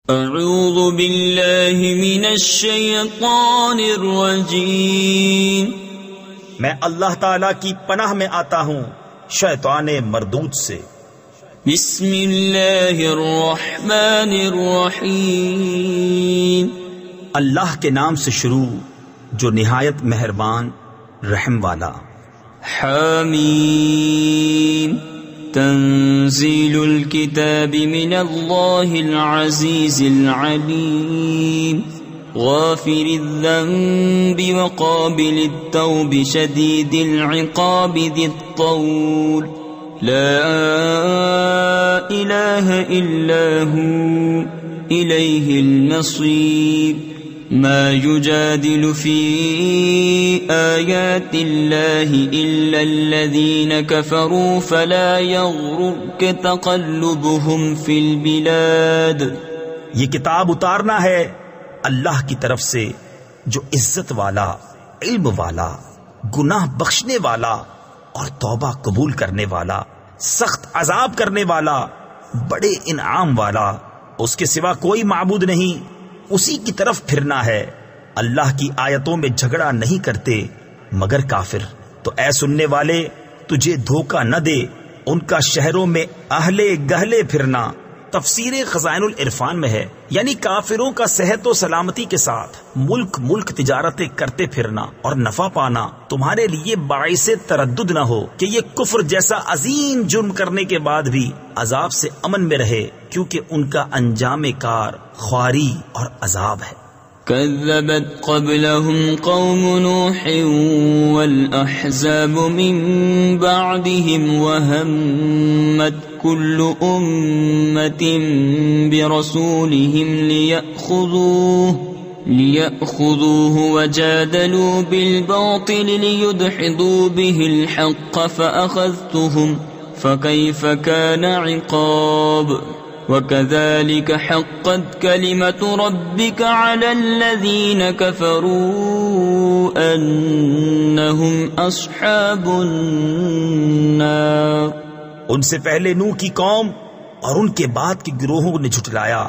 اعوذ باللہ من الشیطان الرجیم، میں اللہ تعالی کی پناہ میں آتا ہوں شیطان مردود سے۔ بسم اللہ الرحمن الرحیم، اللہ کے نام سے شروع جو نہایت مہربان رحم والا۔ حامیم، تنزیل الکتاب من اللہ العزیز العلیم، غافر الذنب وقابل التوب شدید العقاب ذی الطول، لا الہ الا ہو الیہ المصیر، ما يجادل في آيات الله إلا الذين كفروا فلا يغررك تقلبهم في البلاد۔ یہ کتاب اتارنا ہے اللہ کی طرف سے جو عزت والا، علم والا، گناہ بخشنے والا اور توبہ قبول کرنے والا، سخت عذاب کرنے والا، بڑے انعام والا، اس کے سوا کوئی معبود نہیں، اسی کی طرف پھرنا ہے۔ اللہ کی آیتوں میں جھگڑا نہیں کرتے مگر کافر۔ تو اے سننے والے، تجھے دھوکہ نہ دے ان کا شہروں میں اہلے گہلے پھرنا۔ تفسیر خزائن العرفان میں ہے، یعنی کافروں کا صحت و سلامتی کے ساتھ ملک تجارتیں کرتے پھرنا اور نفع پانا تمہارے لیے باعث تردد نہ ہو کہ یہ کفر جیسا عظیم جرم کرنے کے بعد بھی عذاب سے امن میں رہے، کیونکہ ان کا انجام کار خواری اور عذاب ہے۔ كذبت قبلهم قوم نوح والأحزاب من بعدهم وهمت كل أمة برسولهم ليأخذوه وجادلوا بالباطل ليدحضوا به الحق فأخذتهم فكيف كان عقاب، وَكَذَلِكَ حَقَّتْ كَلِمَةُ رَبِّكَ عَلَى الَّذِينَ كَفَرُوا أَنَّهُمْ أَصْحَابُ النَّارِ۔ ان سے پہلے نوح کی قوم اور ان کے بعد کے گروہوں نے جھٹلایا،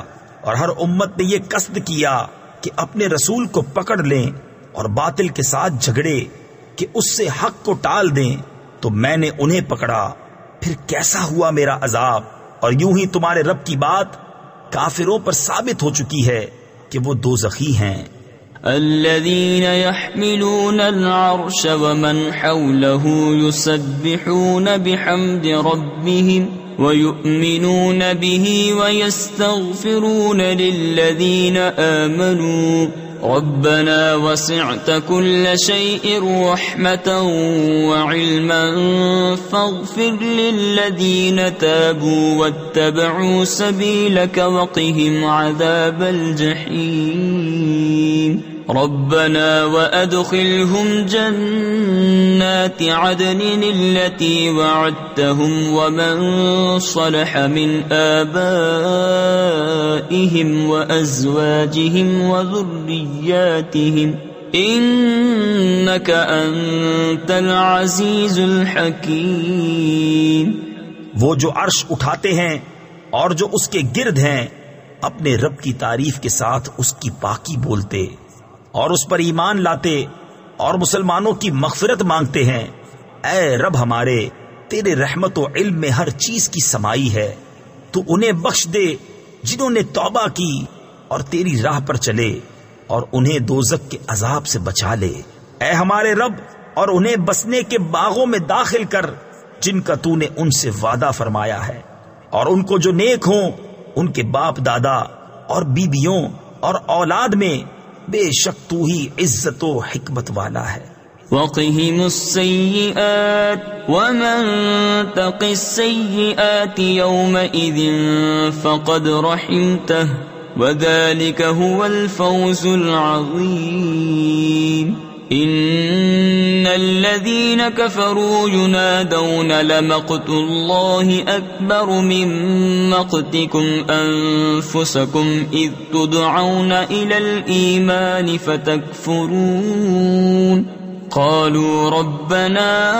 اور ہر امت نے یہ قصد کیا کہ اپنے رسول کو پکڑ لیں اور باطل کے ساتھ جھگڑے کہ اس سے حق کو ٹال دیں، تو میں نے انہیں پکڑا، پھر کیسا ہوا میرا عذاب۔ اور یوں ہی تمہارے رب کی بات کافروں پر ثابت ہو چکی ہے کہ وہ دوزخی ہیں۔ الذين يحملون العرش ومن حوله يسبحون بحمد ربهم ويؤمنون به ويستغفرون للذين آمنوا ربنا وسعت كل شيء رحمة وعلما فاغفر للذين تابوا واتبعوا سبيلك وقهم عذاب الجحيم ربنا وأدخلهم جنات عدن التي وعدتهم ومن صلح من آبائهم وأزواجهم وذرياتهم إنك أنت العزيز الحكيم۔ وہ جو عرش اٹھاتے ہیں اور جو اس کے گرد ہیں اپنے رب کی تعریف کے ساتھ اس کی پاکی بولتے اور اس پر ایمان لاتے اور مسلمانوں کی مغفرت مانگتے ہیں۔ اے رب ہمارے، تیرے رحمت و علم میں ہر چیز کی سمائی ہے، تو انہیں بخش دے جنہوں نے توبہ کی اور تیری راہ پر چلے، اور انہیں دوزخ کے عذاب سے بچا لے۔ اے ہمارے رب، اور انہیں بسنے کے باغوں میں داخل کر جن کا تو نے ان سے وعدہ فرمایا ہے، اور ان کو جو نیک ہوں ان کے باپ دادا اور بیویوں اور اولاد میں بے شک تو ہی عزت و حکمت والا ہے۔ وَقِهِمُ السَّيِّئَاتِ وَمَن تَقِ السَّيِّئَاتِ يَوْمَئِذٍ فَقَدْ رَحِمْتَهُ وَذَلِكَ هُوَ الْفَوْزُ الْعَظِيمُ۔ إِنَّ الَّذِينَ كَفَرُوا يُنَادَوْنَ لَمَقْتُ اللَّهِ أَكْبَرُ مِن مَّقْتِكُمْ أَنفُسَكُمْ إِذْ تُدْعَوْنَ إِلَى الْإِيمَانِ فَتَكْفُرُونَ قالوا ربنا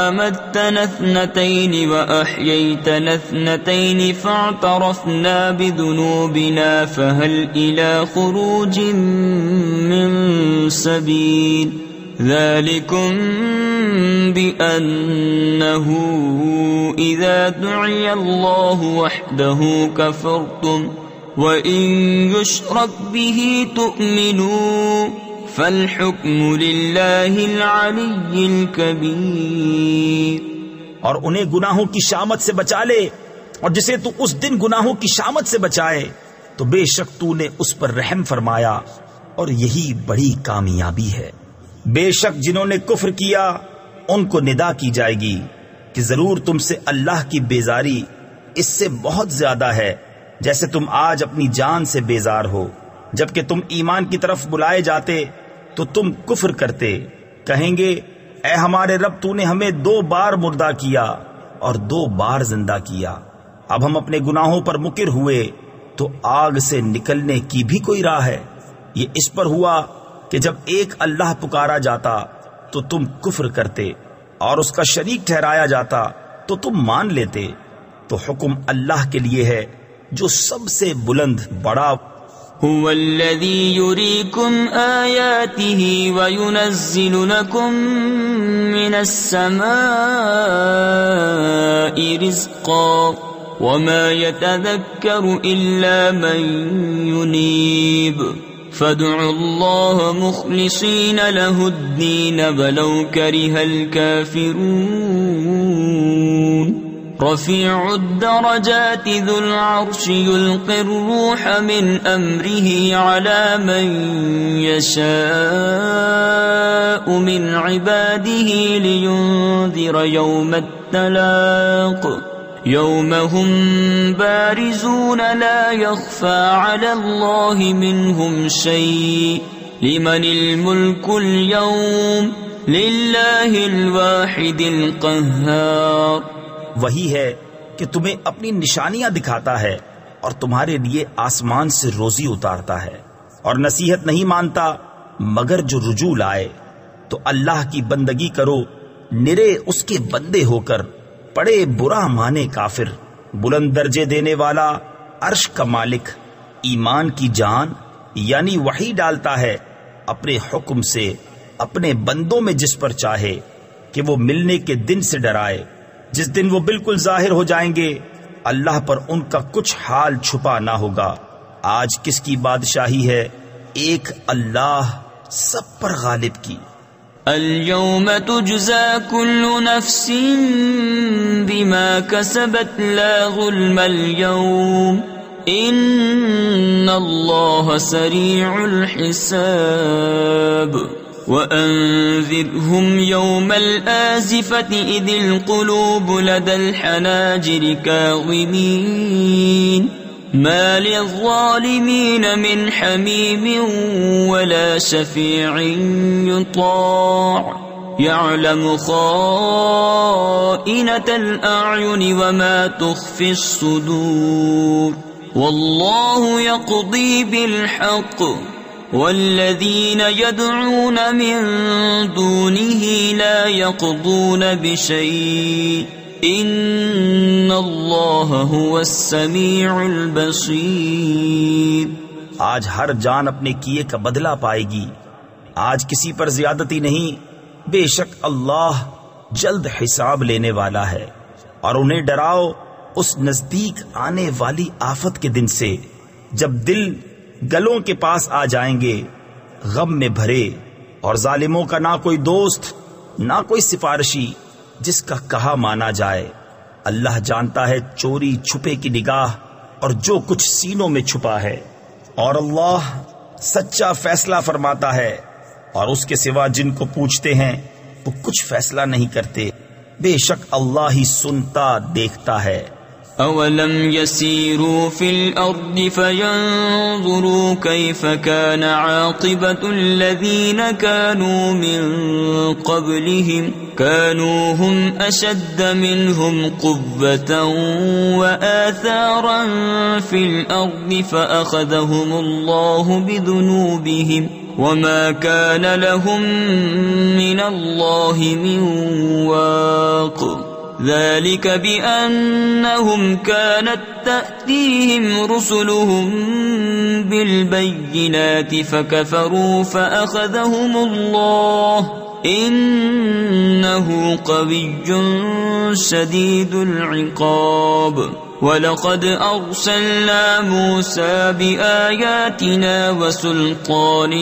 أمتنا اثنتين وأحييتنا اثنتين فاعترفنا بذنوبنا فهل إلى خروج من سبيل ذلكم بأنه إذا دعي الله وحده كفرتم وإن يشرك به تؤمنوا فالحكم للہ العلی الکبیر۔ اور انہیں گناہوں کی شامت سے بچا لے، اور جسے تو اس دن گناہوں کی شامت سے بچائے تو بے شک تو نے اس پر رحم فرمایا، اور یہی بڑی کامیابی ہے۔ بے شک جنہوں نے کفر کیا ان کو ندا کی جائے گی کہ ضرور تم سے اللہ کی بیزاری اس سے بہت زیادہ ہے جیسے تم آج اپنی جان سے بیزار ہو۔ جبکہ تم ایمان کی طرف بلائے جاتے تو تم کفر کرتے، کہیں گے اے ہمارے رب تو نے ہمیں 2 بار مردہ کیا اور 2 بار زندہ کیا، اب ہم اپنے گناہوں پر مقر ہوئے تو آگ سے نکلنے کی بھی کوئی راہ ہے؟ یہ اس پر ہوا کہ جب ایک اللہ پکارا جاتا تو تم کفر کرتے، اور اس کا شریک ٹھہرایا جاتا تو تم مان لیتے۔ تو حکم اللہ کے لیے ہے جو سب سے بلند بڑا۔ هو الذي يريكم آياته وينزل لكم من السماء رزقا وما يتذكر إلا من ينيب فادعوا الله مخلصين له الدين ولو كره الكافرون رفيع الدرجات ذو العرش يلقي الروح من أمره على من يشاء من عباده لينذر يوم التلاق يوم هم بارزون لا يخفى على الله منهم شيء لمن الملك اليوم لله الواحد القهار۔ وہی ہے کہ تمہیں اپنی نشانیاں دکھاتا ہے اور تمہارے لیے آسمان سے روزی اتارتا ہے، اور نصیحت نہیں مانتا مگر جو رجوع لائے۔ تو اللہ کی بندگی کرو نرے اس کے بندے ہو کر، پڑے برا مانے کافر۔ بلند درجے دینے والا عرش کا مالک ایمان کی جان یعنی وحی ڈالتا ہے اپنے حکم سے اپنے بندوں میں جس پر چاہے کہ وہ ملنے کے دن سے ڈرائے، جس دن وہ بالکل ظاہر ہو جائیں گے، اللہ پر ان کا کچھ حال چھپا نہ ہوگا۔ آج کس کی بادشاہی ہے؟ ایک اللہ سب پر غالب کی۔ اليوم تجزى كل نفس بما كسبت لا ظلم اليوم ان الله سريع الحساب وأنذرهم يوم الآزفة إذ القلوب لدى الحناجر كاظمين ما للظالمين من حميم ولا شفيع يطاع يعلم خائنة الأعين وما تخفي الصدور والله يقضي بالحق والذين يدعون من دونه لا يقضون بشيء ان اللہ هو السمیع البصیر۔ آج ہر جان اپنے کیے کا بدلہ پائے گی، آج کسی پر زیادتی نہیں، بے شک اللہ جلد حساب لینے والا ہے۔ اور انہیں ڈراؤ اس نزدیک آنے والی آفت کے دن سے جب دل گلوں کے پاس آ جائیں گے غم میں بھرے، اور ظالموں کا نہ کوئی دوست نہ کوئی سفارشی جس کا کہا مانا جائے۔ اللہ جانتا ہے چوری چھپے کی نگاہ اور جو کچھ سینوں میں چھپا ہے، اور اللہ سچا فیصلہ فرماتا ہے، اور اس کے سوا جن کو پوچھتے ہیں وہ کچھ فیصلہ نہیں کرتے، بے شک اللہ ہی سنتا دیکھتا ہے۔ أولم يسيروا في الأرض فينظروا كيف كان عاقبة الذين كانوا من قبلهم كانوا هم أشد منهم قوة وآثارا في الأرض فأخذهم الله بذنوبهم وما كان لهم من الله من واق ذلك بأنهم كانت تأتيهم رسلهم بالبينات فكفروا فأخذهم الله إنه قوي شديد العقاب ولقد أرسلنا موسى بآياتنا وسلطان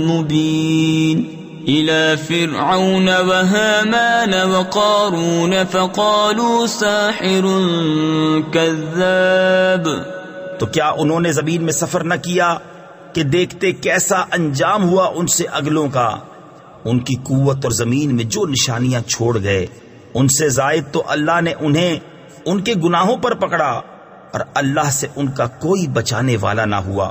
مبين إلى فرعون وهامان وقارون فقالوا ساحر كذاب. تو کیا انہوں نے زمین میں سفر نہ کیا کہ دیکھتے کیسا انجام ہوا ان سے اگلوں کا؟ ان کی قوت اور زمین میں جو نشانیاں چھوڑ گئے ان سے زائد تو اللہ نے انہیں ان کے گناہوں پر پکڑا اور اللہ سے ان کا کوئی بچانے والا نہ ہوا.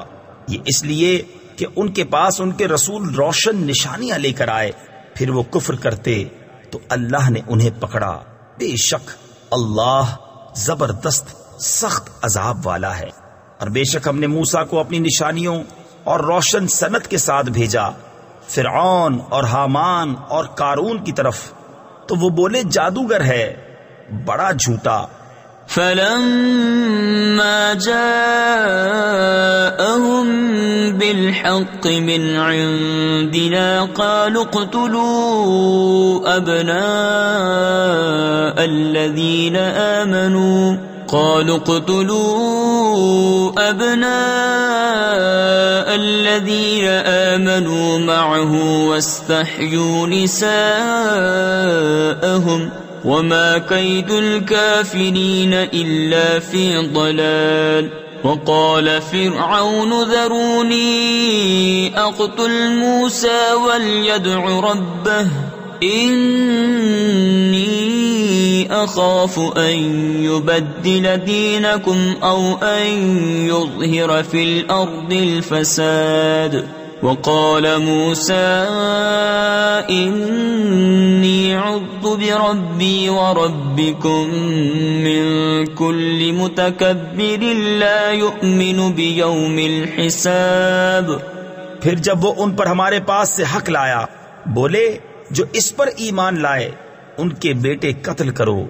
یہ اس لیے کہ ان کے پاس ان کے رسول روشن نشانیاں لے کر آئے، پھر وہ کفر کرتے تو اللہ نے انہیں پکڑا. بے شک اللہ زبردست سخت عذاب والا ہے. اور بے شک ہم نے موسیٰ کو اپنی نشانیوں اور روشن سنت کے ساتھ بھیجا فرعون اور حامان اور قارون کی طرف، تو وہ بولے جادوگر ہے، بڑا جھوٹا. فلما جاءهم بالحق من عندنا قالوا اقتلوا أبناء الذين آمنوا معه واستحيوا نساءهم وما كيد الكافرين إلا في ضلال. وقال فرعون ذروني أقتل موسى وليدع ربه إني أخاف أن يبدل دينكم أو أن يظهر في الأرض الفساد. وقال موسى إني عذت بربي وربكم من كل متكبر لا يؤمن بيوم الحساب. پھر جب وہ ان پر ہمارے پاس سے حق لایا بولے جو اس پر ایمان لائے ان کے بیٹے قتل کرو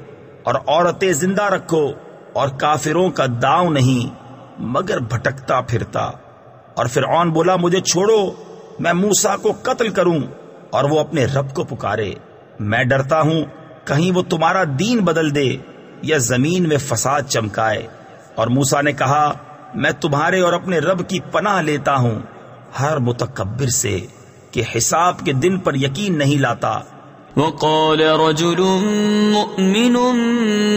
اور عورتیں زندہ رکھو اور کافروں کا داؤں نہیں مگر بھٹکتا پھرتا. اور فرعون بولا مجھے چھوڑو میں موسیٰ کو قتل کروں اور وہ اپنے رب کو پکارے. میں ڈرتا ہوں کہیں وہ تمہارا دین بدل دے یا زمین میں فساد چمکائے. اور موسیٰ نے کہا میں تمہارے اور اپنے رب کی پناہ لیتا ہوں ہر متکبر سے کہ حساب کے دن پر یقین نہیں لاتا. وقال رجل مؤمن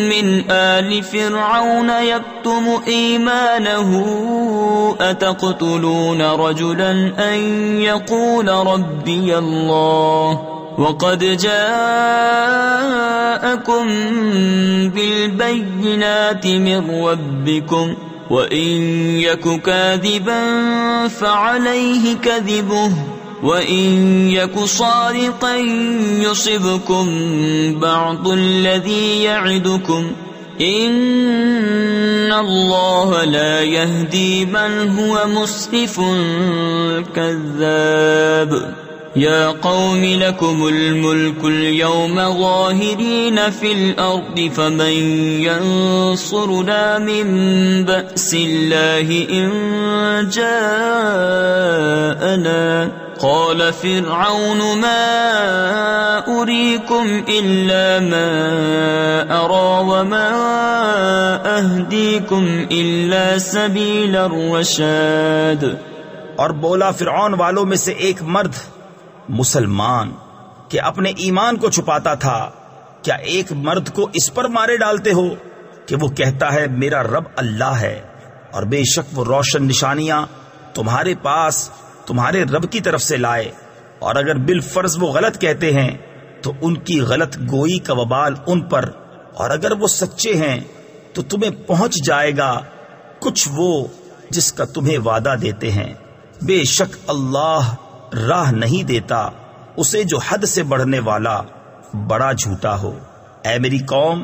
من آل فرعون يكتم إيمانه أتقتلون رجلا أن يقول ربي الله وقد جاءكم بالبينات من ربكم وإن يك كاذبا فعليه كذبه وَإِن يَكُ صَادِقًا يُصِبْكُم بَعْضُ الَّذِي يَعِدُكُمْ إِنَّ اللَّهَ لَا يَهْدِي مَنْ هُوَ مُسْرِفٌ كَذَّابٌ. يَا قَوْمِ لَكُمُ الْمُلْكُ الْيَوْمَ ظَاهِرِينَ فِي الْأَرْضِ فَمَن يَنصُرُنَا مِن بَأْسِ اللَّهِ إِن جَاءَنَا. قال فرعون ما أريكم إلا ما أرى وما أهديكم إلا سبيل الرشاد. اور بولا فرعون والوں میں سے ایک مرد مسلمان کہ اپنے ایمان کو چھپاتا تھا کیا ایک مرد کو اس پر مارے ڈالتے ہو کہ وہ کہتا ہے میرا رب اللہ ہے اور بے شک وہ روشن نشانیاں تمہارے پاس تمہارے رب کی طرف سے لائے. اور اگر بالفرض وہ غلط کہتے ہیں تو ان کی غلط گوئی کا وبال ان پر اور اگر وہ سچے ہیں تو تمہیں پہنچ جائے گا کچھ وہ جس کا تمہیں وعدہ دیتے ہیں. بے شک اللہ راہ نہیں دیتا اسے جو حد سے بڑھنے والا بڑا جھوٹا ہو. اے میری قوم،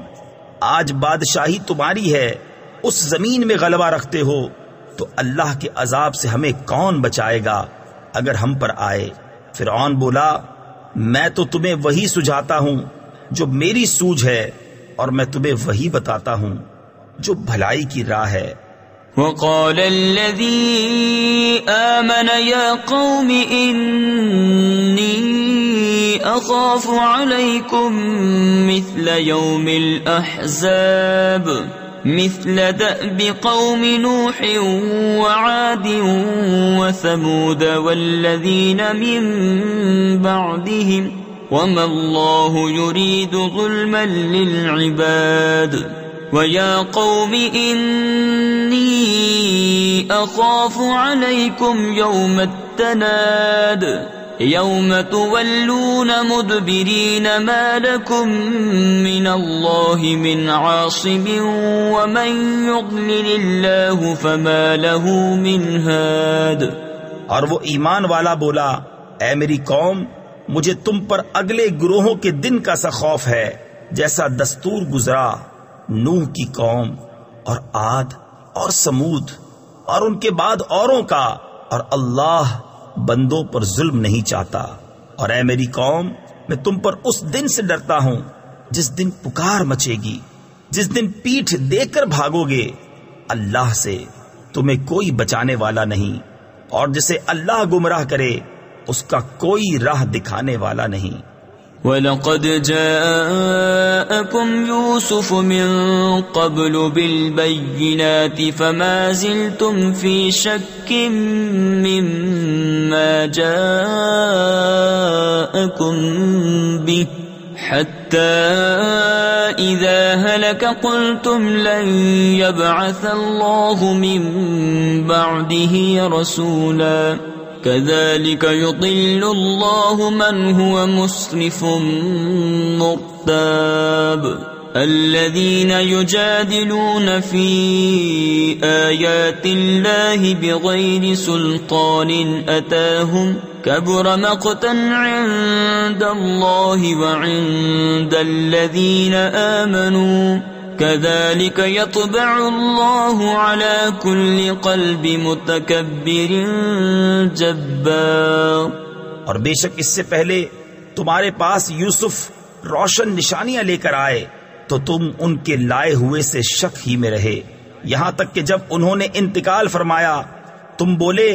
آج بادشاہی تمہاری ہے، اس زمین میں غلبہ رکھتے ہو، تو اللہ کے عذاب سے ہمیں کون بچائے گا اگر ہم پر آئے؟ فرعون بولا، میں تو تمہیں وہی سجھاتا ہوں جو میری سوجھ ہے، اور میں تمہیں وہی بتاتا ہوں جو بھلائی کی راہ ہے. وقال الذي آمن يا قوم إني أخاف عليكم مثل يوم الأحزاب مثل دأب قوم نوح وعاد وثمود والذين من بعدهم وما الله يريد ظلما للعباد. وَيَا قَوْمِ إِنِّي أَخَافُ عَلَيْكُمْ يَوْمَ التَّنَادِ يَوْمَ تُوَلُّونَ مُدْبِرِينَ مَا لَكُمْ مِنَ اللَّهِ مِنْ عَاصِمٍ وَمَنْ يُضْلِلِ اللَّهُ فَمَا لَهُ مِنْ هَادٍ. اور وہ ایمان والا بولا، اے میری قوم، مجھے تم پر اگلے گروہوں کے دن کا سا خوف ہے جیسا دستور گزرا نوح کی قوم اور عاد اور سمود اور ان کے بعد اوروں کا، اور اللہ بندوں پر ظلم نہیں چاہتا. اور اے میری قوم، میں تم پر اس دن سے ڈرتا ہوں جس دن پکار مچے گی، جس دن پیٹھ دے کر بھاگو گے. اللہ سے تمہیں کوئی بچانے والا نہیں، اور جسے اللہ گمراہ کرے اس کا کوئی راہ دکھانے والا نہیں. وَلَقَدْ جَاءَكُمْ يُوسُفُ مِنْ قَبْلُ بِالْبَيِّنَاتِ فَمَا زِلْتُمْ فِي شَكٍّ مِّمَّا جَاءَكُمْ بِهِ حَتَّى إِذَا هَلَكَ قُلْتُمْ لَنْ يَبْعَثَ اللَّهُ مِنْ بَعْدِهِ رَسُولًا كذلك يضل الله من هو مسرف مرتاب. الذين يجادلون في آيات الله بغير سلطان أتاهم كبر مقتا عند الله وعند الذين آمنوا كذلك يطبع الله على كل قلب متكبر جبار. اور بے شک اس سے پہلے تمہارے پاس یوسف روشن نشانیاں لے کر آئے تو تم ان کے لائے ہوئے سے شک ہی میں رہے، یہاں تک کہ جب انہوں نے انتقال فرمایا تم بولے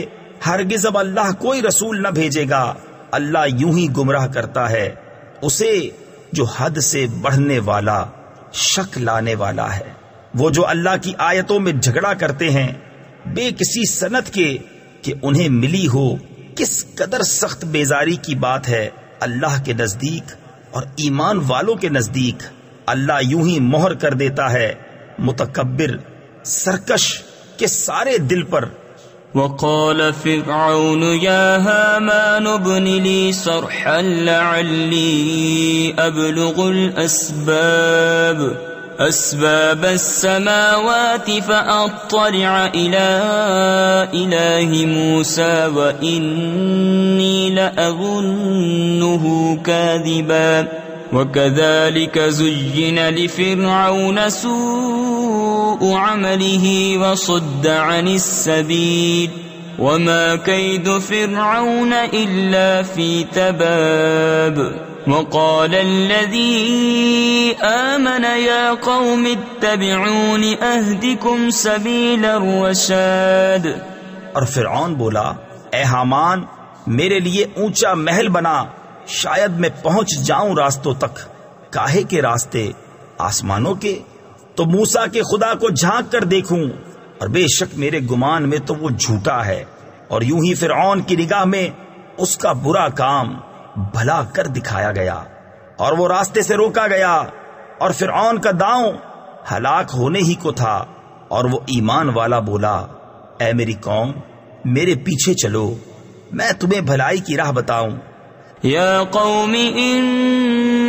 ہرگز اب اللہ کوئی رسول نہ بھیجے گا، اللہ یوں ہی گمراہ کرتا ہے اسے جو حد سے بڑھنے والا شک لانے والا ہے. وہ جو اللہ کی آیتوں میں جھگڑا کرتے ہیں بے کسی سند کے کہ انہیں ملی ہو، کس قدر سخت بیزاری کی بات ہے اللہ کے نزدیک اور ایمان والوں کے نزدیک. اللہ یوں ہی مہر کر دیتا ہے متکبر سرکش کے سارے دل پر. وقال فرعون يا هامان ابن لي صرحا لعلي أبلغ أسباب السماوات فأطلع إلى إله موسى وإني لأظنه كاذبا. وكذلك زين لفرعون سوء عمله وصد عن السبيل وما كيد فرعون إلا في تباب. وقال الذي آمن يا قوم اتبعون أهدكم سبيل الرشاد. اور فرعون بولا، اے حامان میرے لیے اونچا محل بنا، شاید میں پہنچ جاؤں راستوں تک. کاہے کے راستے؟ آسمانوں کے. تو موسیٰ کے خدا کو جھانک کر دیکھوں، اور بے شک میرے گمان میں تو وہ جھوٹا ہے. اور یوں ہی فرعون کی نگاہ میں اس کا برا کام بھلا کر دکھایا گیا اور وہ راستے سے روکا گیا، اور فرعون کا داؤں ہلاک ہونے ہی کو تھا. اور وہ ایمان والا بولا، اے میری قوم میرے پیچھے چلو، میں تمہیں بھلائی کی راہ بتاؤں. یا قوم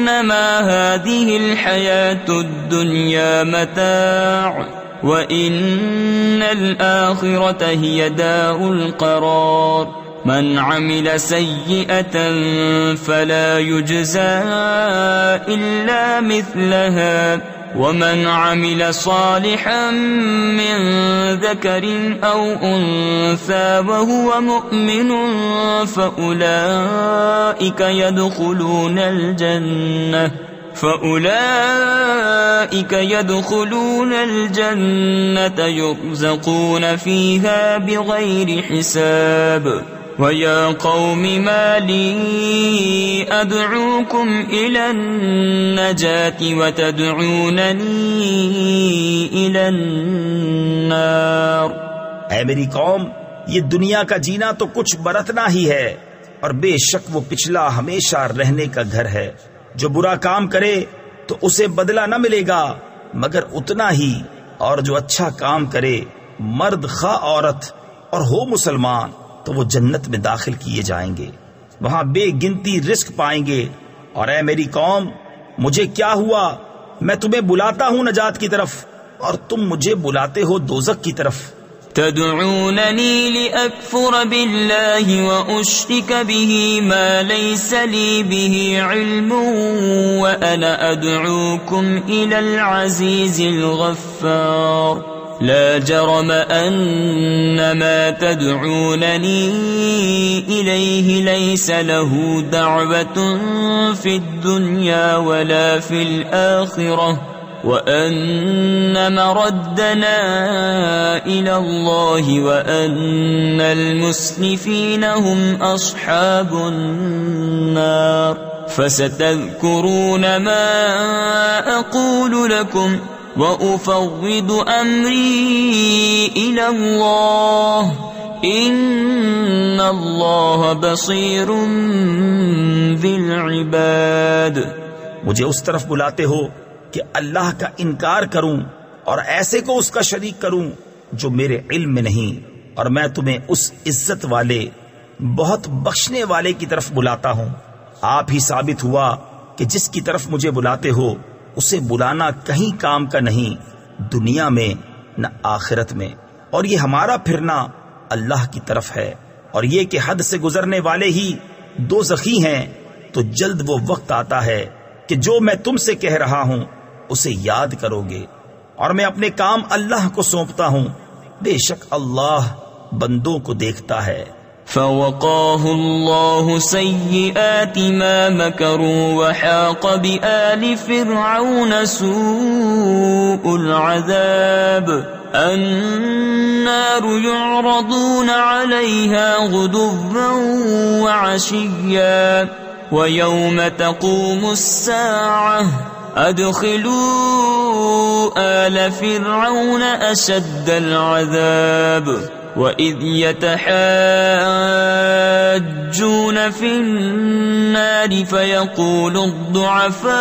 إنما هذه الحياة الدنيا متاع وإن الآخرة هي دار القرار من عمل سيئة فلا يجزى إلا مثلها ومن عمل صالحا من ذكر أو أنثى وهو مؤمن فأولئك يدخلون الجنة يرزقون فيها بغير حساب ويا قوم ما لي أدعوكم إلى النجاة وتدعونني إلى النار. اے میری قوم، یہ دنیا کا جینا تو کچھ برتنا ہی ہے، اور بے شک وہ پچھلا ہمیشہ رہنے کا گھر ہے. جو برا کام کرے تو اسے بدلہ نہ ملے گا مگر اتنا ہی، اور جو اچھا کام کرے مرد خواہ عورت اور ہو مسلمان تو وہ جنت میں داخل کیے جائیں گے، وہاں بے گنتی رزق پائیں گے. اور اے میری قوم، مجھے کیا ہوا؟ میں تمہیں بلاتا ہوں نجات کی طرف اور تم مجھے بلاتے ہو دوزخ کی طرف. تدعونني لأكفر بالله وأشرك به ما ليس لي به علم وأنا أدعوكم إلى العزيز الغفار. لا جرم أن ما تدعونني إليه ليس له دعوة في الدنيا ولا في الآخرة وأن مردنا إلى الله وأن المسرفين هم أصحاب النار. فستذكرون ما أقول لكم وأفوض أمري إلى الله إن الله بصير بالعباد. مجھے اس طرف بلاتے ہو کہ اللہ کا انکار کروں اور ایسے کو اس کا شریک کروں جو میرے علم میں نہیں، اور میں تمہیں اس عزت والے بہت بخشنے والے کی طرف بلاتا ہوں. آپ ہی ثابت ہوا کہ جس کی طرف مجھے بلاتے ہو اسے بلانا کہیں کام کا نہیں، دنیا میں نہ آخرت میں، اور یہ ہمارا پھرنا اللہ کی طرف ہے. اور یہ کہ حد سے گزرنے والے ہی دوزخی ہیں، تو جلد وہ وقت آتا ہے کہ جو میں تم سے کہہ رہا ہوں اسے یاد کرو گے، اور میں اپنے کام اللہ کو سونپتا ہوں، بے شک اللہ بندوں کو دیکھتا ہے. فوقاه الله سيئات ما مكروا وحاق بآل فرعون سوء العذاب. النار يعرضون عليها غدوا وعشيا ويوم تقوم الساعة أدخلوا آل فرعون أشد العذاب. وَإِذْ يَتَحَاجُّونَ فِي النَّارِ فَيَقُولُ الضُّعَفَاءُ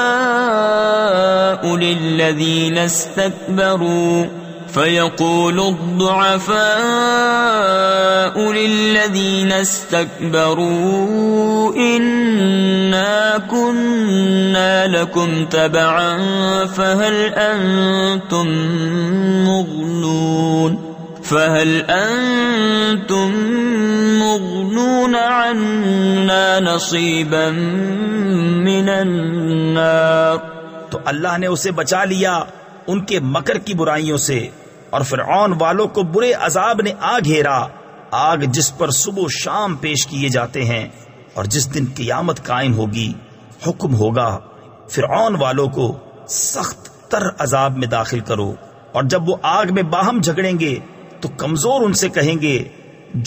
لِلَّذِينَ اسْتَكْبَرُوا إِنَّا كُنَّا لَكُمْ تَبَعًا فَهَلْ أَنْتُمْ مُغْنُونَ عَنَّا نَصِيبًا مِنَ النَّارِ. تو اللہ نے اسے بچا لیا ان کے مکر کی برائیوں سے، اور فرعون والوں کو برے عذاب نے آ گھیرا، آگ جس پر صبح و شام پیش کیے جاتے ہیں. اور جس دن قیامت قائم ہوگی حکم ہوگا فرعون والوں کو سخت تر عذاب میں داخل کرو. اور جب وہ آگ میں باہم جھگڑیں گے تو کمزور ان سے کہیں گے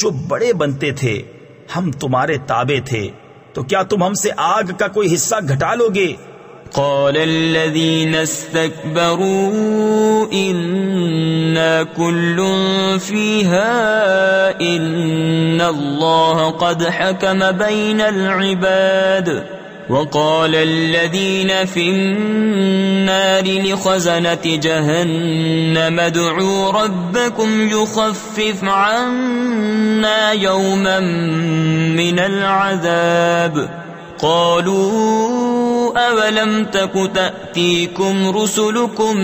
جو بڑے بنتے تھے ہم تمہارے تابع تھے، تو کیا تم ہم سے آگ کا کوئی حصہ گھٹا لو گے؟ قال الذين استكبروا إنا كل فيها إن الله قد حكم بين العباد. وقال الذين في النار لخزنة جهنم ادعوا ربكم يخفف عنا يوما من العذاب. قالوا أولم تك تأتيكم رسلكم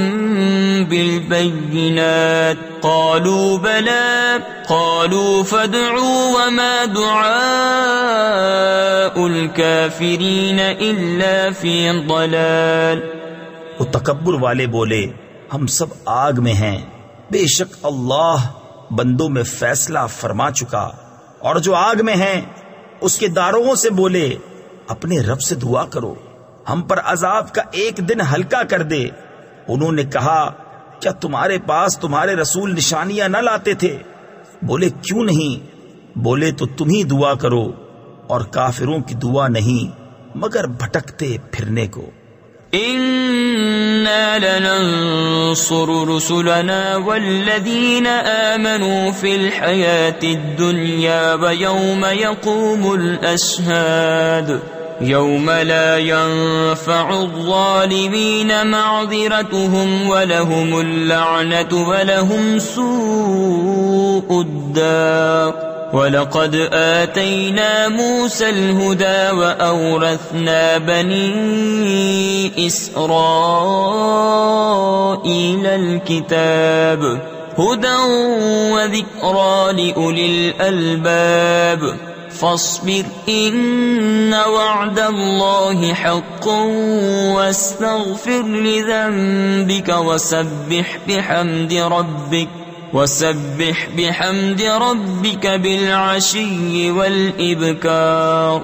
بالبينات قالوا بلى قالوا فادعوا وما دعاء الكافرين إلا في ضلال. وہ تکبر والے بولے ہم سب آگ میں ہیں، بے شک اللہ بندوں میں فیصلہ فرما چکا، اور جو آگ میں ہیں اس کے داروغوں سے بولے اپنے رب سے دعا کرو ہم پر عذاب کا ایک دن ہلکا کر دے. انہوں نے کہا کیا تمہارے پاس تمہارے رسول نشانیاں نہ لاتے تھے؟ بولے کیوں نہیں؟ بولے تو تم ہی دعا کرو، اور کافروں کی دعا نہیں مگر بھٹکتے پھرنے کو. إنا لننصر رسلنا والذين آمنوا في الحياة الدنيا ويوم يقوم الأشهاد يوم لا ينفع الظالمين معذرتهم ولهم اللعنة ولهم سوء الدار. وَلَقَدْ آتَيْنَا مُوسَى الْهُدَى وَأَوْرَثْنَا بَنِي إِسْرَائِيلَ الْكِتَابَ هُدًى وَذِكْرَى لِأُولِي الْأَلْبَابِ. فاصبر إن وعد الله حق واستغفر لذنبك وسبح بحمد ربك بالعشي والإبكار.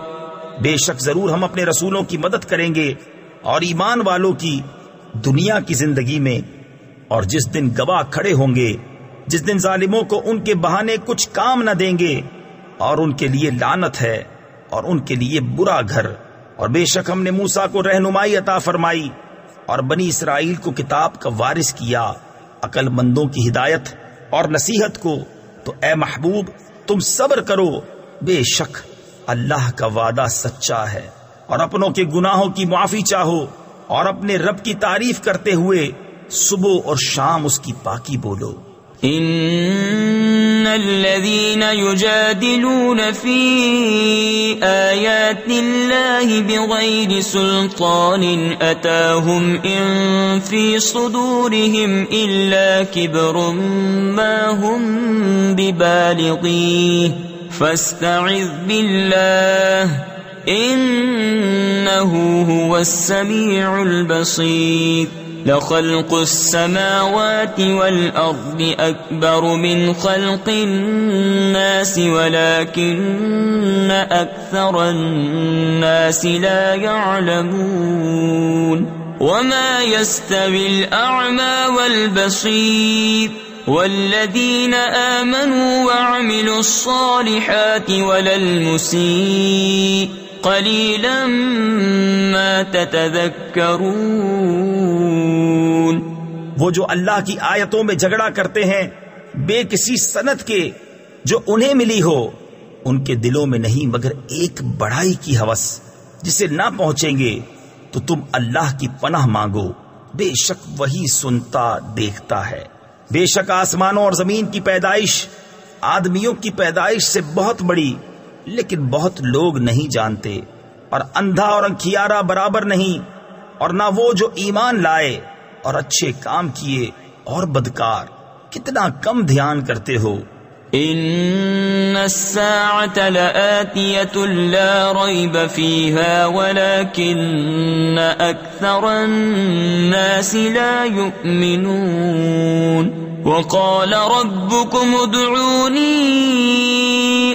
بے شک ضرور ہم اپنے رسولوں کی مدد کریں گے اور ایمان والوں کی دنیا کی زندگی میں، اور جس دن گواہ کھڑے ہوں گے، جس دن ظالموں کو ان کے بہانے کچھ کام نہ دیں گے، اور ان کے لیے لعنت ہے اور ان کے لیے برا گھر. اور بے شک ہم نے موسیٰ کو رہنمائی عطا فرمائی اور بنی اسرائیل کو کتاب کا وارث کیا، عقل مندوں کی ہدایت اور نصیحت کو. تو اے محبوب تم صبر کرو، بے شک اللہ کا وعدہ سچا ہے. اور اپنوں کے گناہوں کی معافی چاہو اور اپنے رب کی تعریف کرتے ہوئے صبح اور شام اس کی پاکی بولو. ان الذين يجادلون في آيات الله بغير سلطان أتاهم إن في صدورهم إلا كبر ما هم ببالغيه فاستعذ بالله إنه هو السميع البصير. لخلق السماوات والأرض أكبر من خلق الناس ولكن أكثر الناس لا يعلمون. وما يستوي الأعمى والبصير والذين آمنوا وعملوا الصالحات ولا المسيء قلیلا ما تتذکرون. وہ جو اللہ کی آیتوں میں جھگڑا کرتے ہیں بے کسی سند کے جو انہیں ملی ہو، ان کے دلوں میں نہیں مگر ایک بڑائی کی ہوس جسے نہ پہنچیں گے. تو تم اللہ کی پناہ مانگو، بے شک وہی سنتا دیکھتا ہے. بے شک آسمانوں اور زمین کی پیدائش آدمیوں کی پیدائش سے بہت بڑی، لیکن بہت لوگ نہیں جانتے. اور اندھا اور انکھیارا برابر نہیں، اور نہ وہ جو ایمان لائے اور اچھے کام کیے اور بدکار کتنا کم دھیان کرتے ہو. ان الساعة لآتية لا ريب فيها ولكن أكثر الناس لا يؤمنون. وقال ربكم ادعوني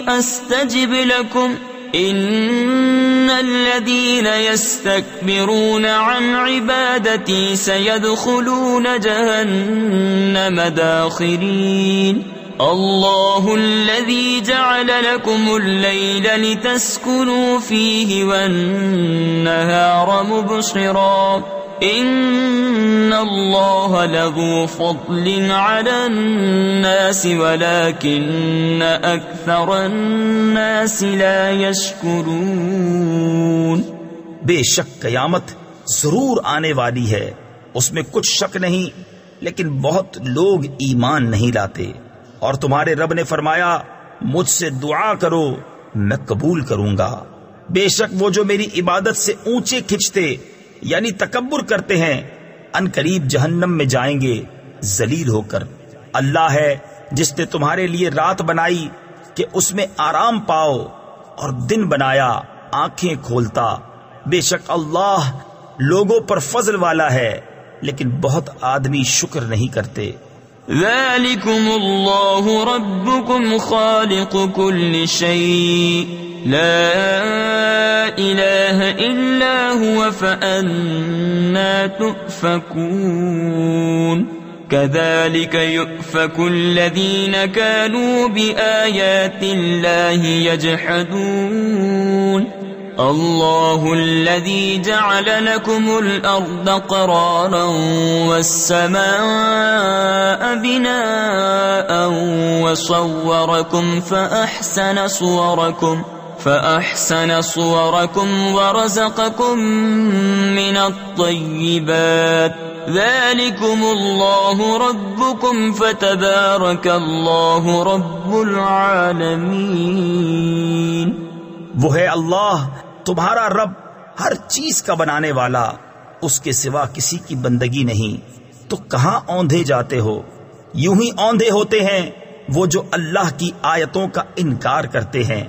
استجب لكم ان الذين يستكبرون عن عبادتي سيدخلون جهنم داخرين. الله الذي جعل لكم الليل لتسكنوا فيه والنهار مبصرا ان الله لذو فضل على الناس ولكن اكثر الناس لا يشكرون. بے شک قیامت ضرور آنے والی ہے، اس میں کچھ شک نہیں، لیکن بہت لوگ ایمان نہیں لاتے. اور تمہارے رب نے فرمایا مجھ سے دعا کرو میں قبول کروں گا. بے شک وہ جو میری عبادت سے اونچے کھنچتے یعنی تکبر کرتے ہیں، ان قریب جہنم میں جائیں گے ذلیل ہو کر۔ اللہ ہے جس نے تمہارے لیے رات بنائی کہ اس میں آرام پاؤ، اور دن بنایا آنکھیں کھولتا۔ بے شک اللہ لوگوں پر فضل والا ہے، لیکن بہت آدمی شکر نہیں کرتے۔ ذلكم الله ربكم خالق كل شيء لا إله إلا هو فأنا تؤفكون كذلك يؤفك الذين كانوا بآيات الله يجحدون الله الذي جعل لكم الأرض قرارا والسماء بناء وصوركم فأحسن صوركم ورزقكم من الطيبات ذلكم الله ربكم فتبارك الله رب العالمين۔ وہ ہے اللہ تمہارا رب، ہر چیز کا بنانے والا، اس کے سوا کسی کی بندگی نہیں۔ تو کہاں اوندھے جاتے ہو؟ یوں ہی اوندھے ہوتے ہیں وہ جو اللہ کی آیتوں کا انکار کرتے ہیں۔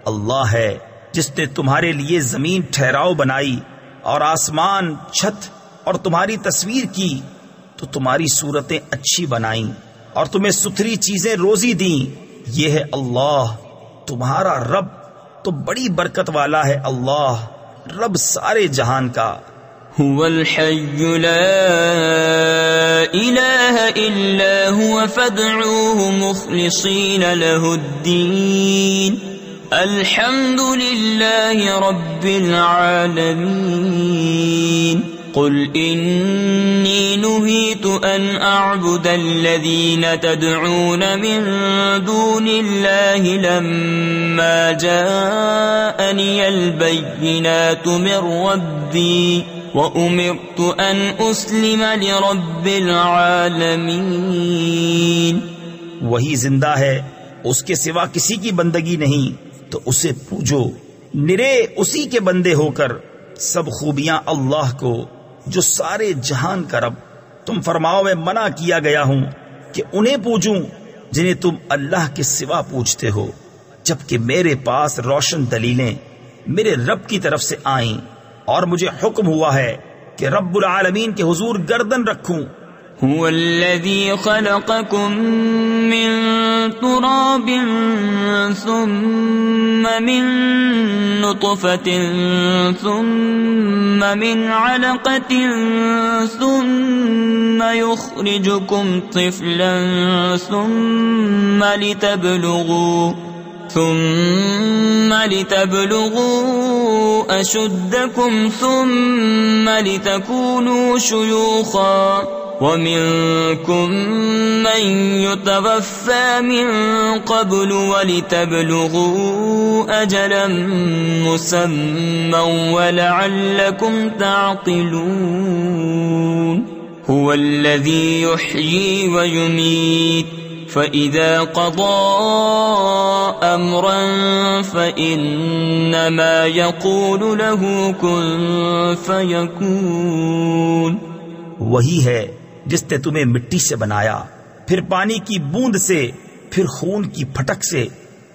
اللہ ہے جس نے تمہارے لیے زمین ٹھہراؤ بنائی اور آسمان چھت اور تمہاری تصویر کی، تو تمہاری صورتیں اچھی بنائیں اور تمہیں ستھری چیزیں روزی دیں۔ یہ ہے اللہ تمہارا رب، تو بڑی برکت والا ہے اللہ، رب سارے جہان کا۔ هو الحي لا إله إلا هو فادعوه مخلصين له الدين الحمد لله رب العالمين۔ قل إني نهيت أن أعبد الذين تدعون من دون الله لما جاءني البينات من ربي وأمرت أن أسلم لرب العالمين۔ وہی زندہ ہے، اس کے سوا کسی کی بندگی نہیں، تو اسے پوجو، نرے اسی کے بندے ہو کر۔ سب خوبیاں اللہ کو جو سارے جہان کا رب۔ تم فرماؤ میں منع کیا گیا ہوں کہ انہیں پوجوں جنہیں تم اللہ کے سوا پوجتے ہو، جبکہ میرے پاس روشن دلیلیں میرے رب کی طرف سے آئیں، اور مجھے حکم ہوا ہے کہ رب العالمین کے حضور گردن رکھوں۔ هو الذي خلقكم من تراب ثم من نطفة ثم من علقة ثم يخرجكم طفلا ثم لتبلغوا أشدكم ثم لتكونوا شيوخا ومنكم من يتوفى من قبل ولتبلغوا أجلا مسمى ولعلكم تعقلون۔ هو الذي يحيي ويميت فإذا قضى أمرا فإنما يقول له كن فيكون۔ وہی ہے جس نے تمہیں مٹی سے بنایا، پھر پانی کی بوند سے، پھر خون کی پھٹک سے،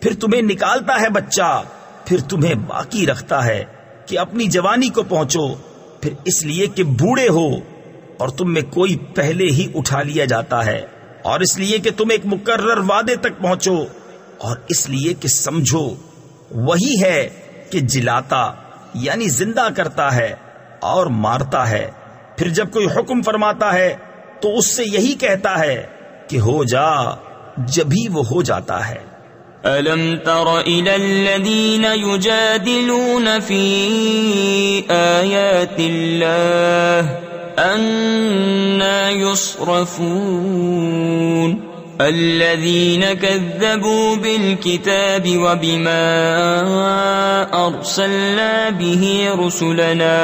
پھر تمہیں نکالتا ہے بچہ، پھر تمہیں باقی رکھتا ہے کہ اپنی جوانی کو پہنچو، پھر اس لیے کہ بوڑھے ہو اور تم میں کوئی پہلے ہی اٹھا لیا جاتا ہے، اور اس لیے کہ تم ایک مقرر وعدے تک پہنچو، اور اس لیے کہ سمجھو وہی ہے کہ جلاتا یعنی زندہ کرتا ہے اور مارتا ہے۔ پھر جب کوئی حکم فرماتا ہے تو اس سے یہی کہتا ہے کہ ہو جا، جبھی وہ ہو جاتا ہے۔ أَلَمْ تَرَ إِلَى الَّذِينَ يُجَادِلُونَ فِي آيَاتِ اللَّهِ أَنَّى يُصْرَفُونَ الَّذِينَ كَذَّبُوا بِالْكِتَابِ وَبِمَا أَرْسَلْنَا بِهِ رُسُلَنَا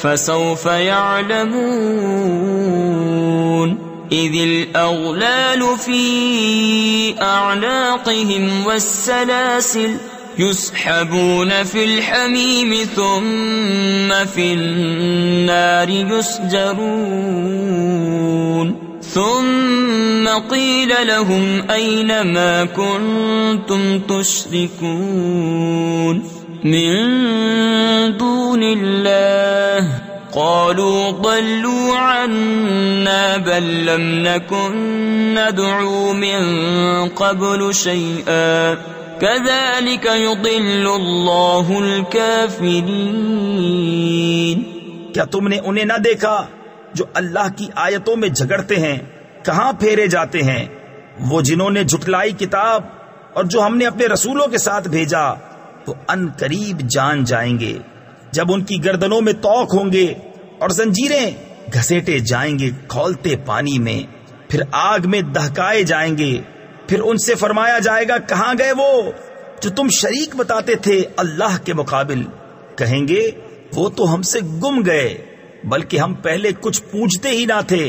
فسوف يعلمون إذ الأغلال في أعناقهم يسحبون في الحميم ثم في النار يسجرون ثم قيل لهم أين ما كنتم تشركون من دون الله قالوا ضلوا عنا بل لم نكن ندعو من قبل شيئا كذلك يضل الله الكافرين. کیا تم نے انہیں نہ دیکھا جو اللہ کی آیتوں میں جھگڑتے ہیں؟ کہاں پھیرے جاتے ہیں وہ جنہوں نے جھٹلائی کتاب اور جو ہم نے اپنے رسولوں کے ساتھ بھیجا، تو ان قریب جان جائیں گے جب ان کی گردنوں میں توق ہوں گے اور زنجیریں گھسیٹے جائیں گے کھولتے پانی میں، پھر آگ میں دہکائے جائیں گے، پھر ان سے فرمایا جائے گا کہاں گئے وہ جو تم شریک بتاتے تھے اللہ کے مقابل؟ کہیں گے وہ تو ہم سے گم گئے، بلکہ ہم پہلے کچھ پوچھتے ہی نہ تھے۔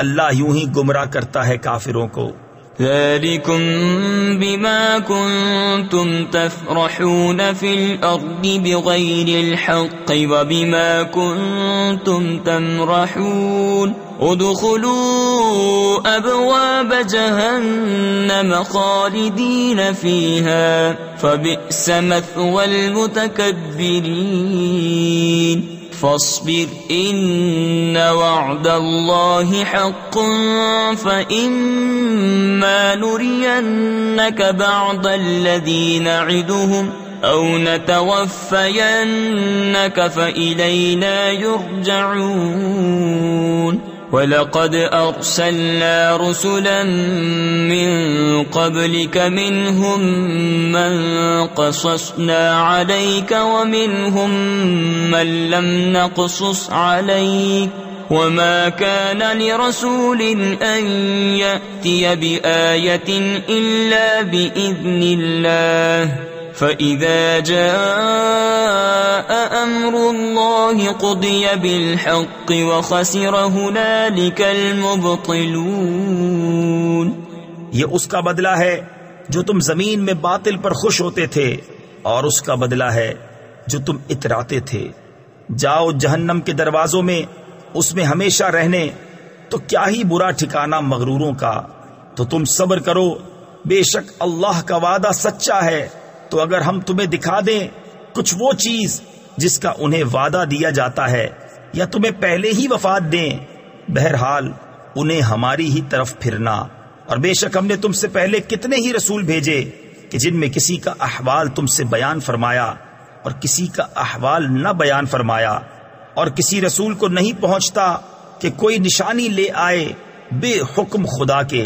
اللہ یوں ہی گمراہ کرتا ہے کافروں کو۔ ذلكم بما كنتم تفرحون في الأرض بغير الحق وبما كنتم تمرحون ادخلوا أبواب جهنم خالدين فيها فبئس مثوى المتكبرين فاصبر إن وعد الله حق فإما نرينك بعض الذي نعدهم أو نتوفينك فإلينا يرجعون وَلَقَدْ أَرْسَلْنَا رُسُلًا مِّن قَبْلِكَ مِنْهُمْ مَنْ قَصَصْنَا عَلَيْكَ وَمِنْهُمْ مَنْ لَمْ نَقْصُصْ عَلَيْكَ وَمَا كَانَ لِرَسُولٍ أَنْ يَأْتِيَ بِآيَةٍ إِلَّا بِإِذْنِ اللَّهِ فَإِذَا جَاءَ أَمْرُ اللَّهِ قُضِيَ بِالْحَقِّ وَخَسِرَ هُنَالِكَ الْمُبْطِلُونَ۔ یہ اس کا بدلہ ہے جو تم زمین میں باطل پر خوش ہوتے تھے، اور اس کا بدلہ ہے جو تم اتراتے تھے۔ جاؤ جہنم کے دروازوں میں، اس میں ہمیشہ رہنے، تو کیا ہی برا ٹھکانہ مغروروں کا۔ تو تم صبر کرو، بے شک اللہ کا وعدہ سچا ہے۔ تو اگر ہم تمہیں دکھا دیں کچھ وہ چیز جس کا انہیں وعدہ دیا جاتا ہے، یا تمہیں پہلے ہی وفات دیں، بہرحال انہیں ہماری ہی طرف پھرنا۔ اور بے شک ہم نے تم سے پہلے کتنے ہی رسول بھیجے کہ جن میں کسی کا احوال تم سے بیان فرمایا اور کسی کا احوال نہ بیان فرمایا، اور کسی رسول کو نہیں پہنچتا کہ کوئی نشانی لے آئے بے حکم خدا کے۔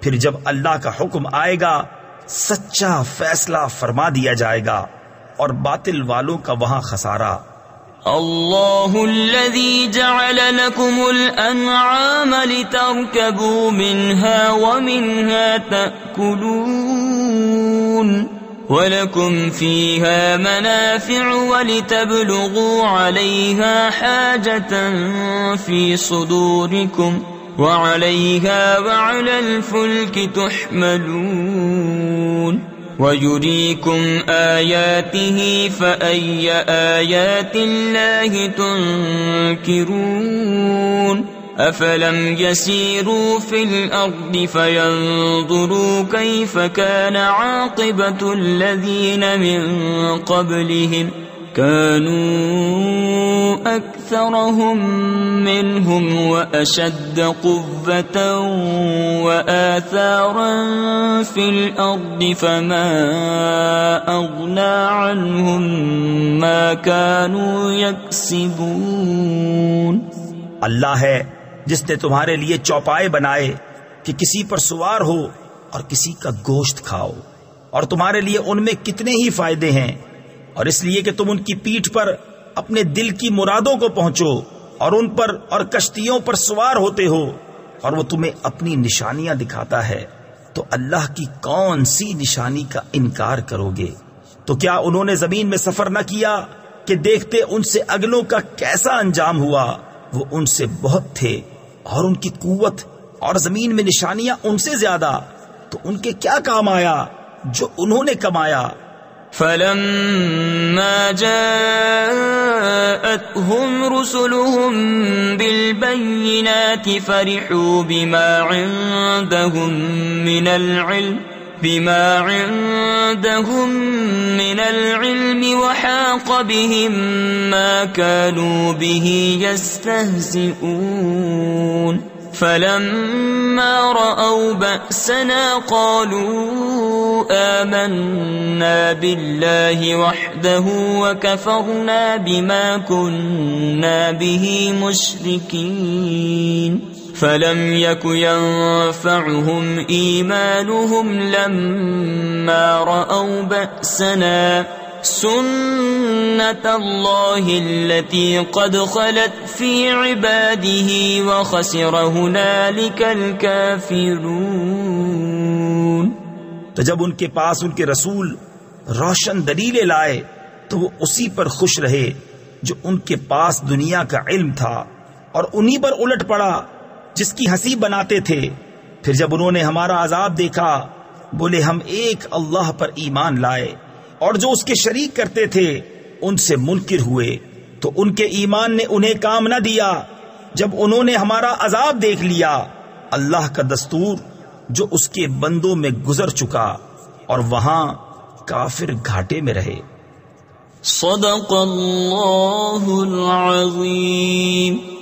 پھر جب اللہ کا حکم آئے گا سچا فیصلہ فرما دیا جائے گا، اور باطل والوں کا وہاں خسارہ۔ اللہ الذي جعل لكم الانعام لتركبوا منها ومنها تأكلون ولكم فيها منافع ولتبلغوا عليها حاجة في صدوركم وعليها وعلى الفلك تحملون ويريكم آياته فأي آيات الله تنكرون أفلم يسيروا في الأرض فينظروا كيف كان عاقبة الذين من قبلهم كانوا أكثرهم منهم وأشد قوة وآثارا في الأرض فما أغنى عنهم ما كانوا يكسبون۔ اللہ ہے جس نے تمہارے لیے چوپائے بنائے کہ کسی پر سوار ہو اور کسی کا گوشت کھاؤ، اور تمہارے لیے ان میں کتنے ہی فائدے ہیں، اور اس لیے کہ تم ان کی پیٹھ پر اپنے دل کی مرادوں کو پہنچو، اور ان پر اور کشتیوں پر سوار ہوتے ہو، اور وہ تمہیں اپنی نشانیاں دکھاتا ہے، تو اللہ کی کون سی نشانی کا انکار کرو گے؟ تو کیا انہوں نے زمین میں سفر نہ کیا کہ دیکھتے ان سے اگلوں کا کیسا انجام ہوا؟ وہ ان سے بہت تھے، اور ان کی قوت اور زمین میں نشانیاں ان سے زیادہ، تو ان کے کیا کام آیا جو انہوں نے کمایا؟ فلما جاءتهم رسلهم بالبينات فرحوا بما عندهم من العلم وحاق بهم ما كانوا به يستهزئون فلما رأوا بأسنا قالوا آمنا بالله وحده وكفرنا بما كنا به مشركين فلم يك ينفعهم إيمانهم لما رأوا بأسنا سنة الله التي قد خلت في عباده وخسر هنالك الكافرون۔ تو جب ان کے پاس ان کے رسول روشن دلیلیں لائے تو وہ اسی پر خوش رہے جو ان کے پاس دنیا کا علم تھا اور انہی پر الٹ پڑا جس کی ہنسی بناتے تھے۔ پھر جب انہوں نے ہمارا عذاب دیکھا بولے ہم ایک اللہ پر ایمان لائے اور جو اس کے شریک کرتے تھے ان سے منکر ہوئے تو ان کے ایمان نے انہیں کام نہ دیا۔ جب انہوں نے ہمارا عذاب دیکھ لیا اللہ کا دستور جو اس کے بندوں میں گزر چکا اور وہاں کافر گھاٹے میں رہے۔ صدق اللہ العظیم۔